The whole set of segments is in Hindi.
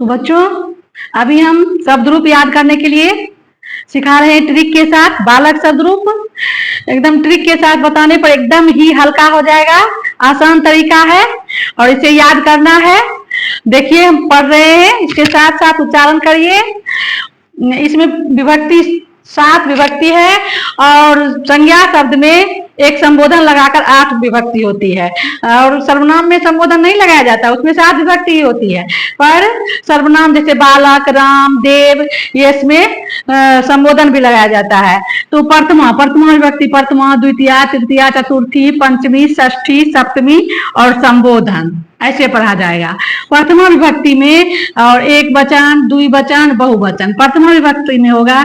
तो बच्चों अभी हम शब्द रूप याद करने के लिए सिखा रहे हैं ट्रिक के साथ। बालक शब्द रूप एकदम ट्रिक के साथ बताने पर एकदम ही हल्का हो जाएगा। आसान तरीका है और इसे याद करना है। देखिए हम पढ़ रहे हैं, इसके साथ साथ उच्चारण करिए। इसमें विभक्ति 7 विभक्ति है और संज्ञा शब्द में एक संबोधन लगाकर 8 विभक्ति होती है और सर्वनाम में संबोधन नहीं लगाया जाता, उसमें 7 विभक्ति ही होती है। पर सर्वनाम जैसे बालक, राम, देव, ये इसमें संबोधन भी लगाया जाता है। तो प्रथमा विभक्ति प्रथमा, द्वितीया, तृतीया, चतुर्थी, पंचमी, षष्ठी, सप्तमी और संबोधन ऐसे पढ़ा जाएगा। प्रथमा विभक्ति में और एक वचन, द्विवचन, बहुवचन। प्रथमा विभक्ति में होगा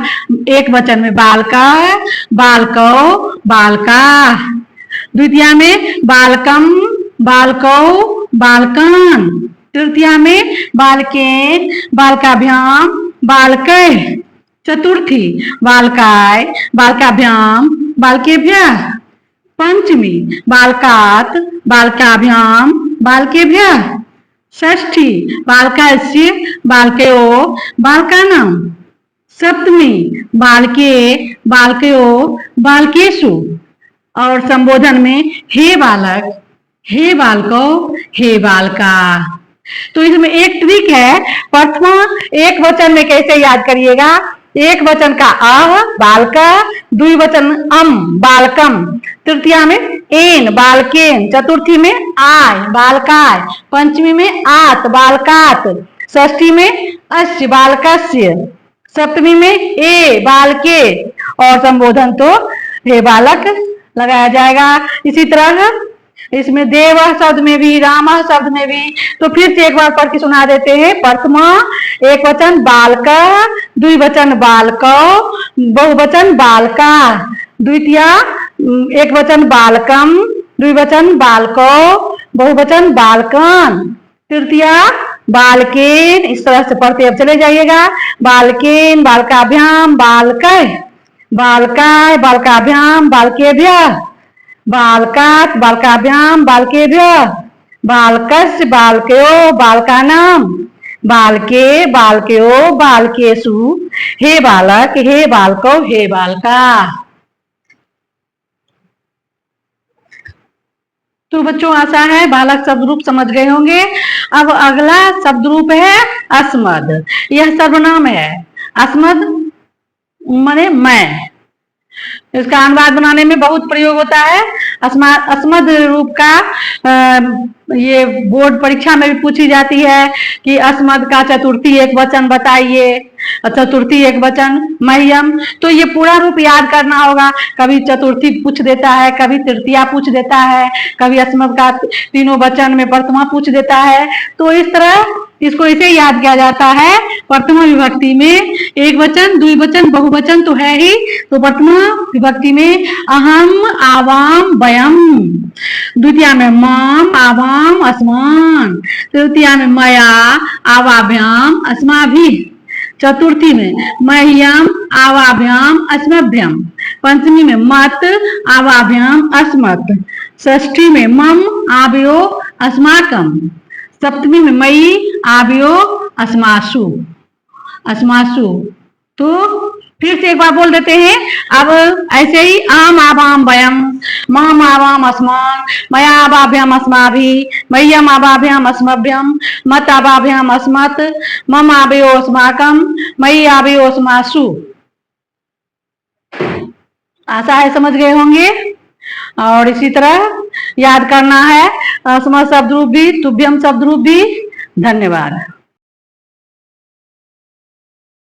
एक वचन में बालका, बालकौ, बालका। द्वितीया में बालकम, बालकौ, बालकन। तृतीया में बालकेन, बालकाभ्याम, बालकै। चतुर्थी बालकाय, बालकाभ्याम, बालकेभ्यः। पंचमी बालकात, बालकाभ्याम, बालकेभ्यः। षष्ठी बालकस्य, बालकयो, बालकानां। सप्तमी बालके, बालकयो, बालकेषु। और संबोधन में हे बालक, हे बालको, हे बालका। तो इसमें एक ट्रिक है। प्रथमा एक वचन में कैसे याद करिएगा। एक वचन का अह, बालका। द्विवचन अम, बालकम। तृतीया में एन, बालकेन। चतुर्थी में आय, बालकाय। पंचमी में आत, बालकात। षष्ठी में अस्य, बालकस्य। सप्तमी में ए, बालके। और संबोधन तो हे बालक लगाया जाएगा। इसी तरह इसमें देव शब्द में भी, राम शब्द में भी। तो फिर से एक बार पढ़ के सुना देते हैं। प्रथमा एक वचन बालका, द्विवचन बालकौ, बहुवचन बालका। द्वितीया एक वचन बालकम, द्विवचन बालकौ, बहुवचन बालकन। तृतीया बालकेन। इस तरह से पढ़ते अब चले जाइएगा। बालकेन, बालकाभ्याम, बालकै, बालकाय, बालकाभ्याम, बालकेभ्यः। बालकात, बालकाभ्याम, बालकेभ्यः। बालकस्य, बालकयो, बालकानां। बालके, बालकयो, बालकेषु। हे बालक, हे बालकौ, हे बालका। तो बच्चों आशा है बालक शब्द रूप समझ गए होंगे। अब अगला शब्द रूप है अस्मद। यह सर्वनाम है। अस्मद माने मैं। इसका अनुवाद बनाने में बहुत प्रयोग होता है। अस्मद रूप का ये बोर्ड परीक्षा में भी पूछी जाती है कि अस्मद का चतुर्थी एक वचन बताइए। चतुर्थी एक वचन मह्यम। तो ये पूरा रूप याद करना होगा। कभी चतुर्थी पूछ देता है, कभी तृतीया पूछ देता है, कभी अस्मद का तीनों वचन में प्रथमा पूछ देता है। तो इस तरह इसको इसे याद किया जाता है। प्रथमा विभक्ति में एक वचन, द्विवचन, बहुवचन तो है ही। तो प्रथमा विभक्ति में अहम, आवाम, वयम। द्वितीया में माम, आवाम, अस्मान। तृतीया में मया, आवाभ्याम, अस्माभिः। चतुर्थी में मह्यम, आवाभ्याम, अस्मभ्यम। पंचमी में मत, आवाभ्याम, अस्मत्। षष्ठी में मम, आवयो, अस्माकम। सप्तमी में मई, आवयो, अस्मासु, अस्मासु। तो फिर से एक बार बोल देते हैं। अब ऐसे ही आम, आवाम, वयम। माम, आवाम, अस्मान। मया, आवाभ्याम, अस्माभिः। मह्यम, आवाभ्याम, अस्मभ्यम। मत, आवाभ्याम, अस्मत्। मम, आवयो, अस्माकम। मयि, आवयो, अस्मासु। आशा है समझ गए होंगे। और इसी तरह याद करना है अस्मत् शब्द रूप भी, तुभ्यम शब्द रूप भी। धन्यवाद।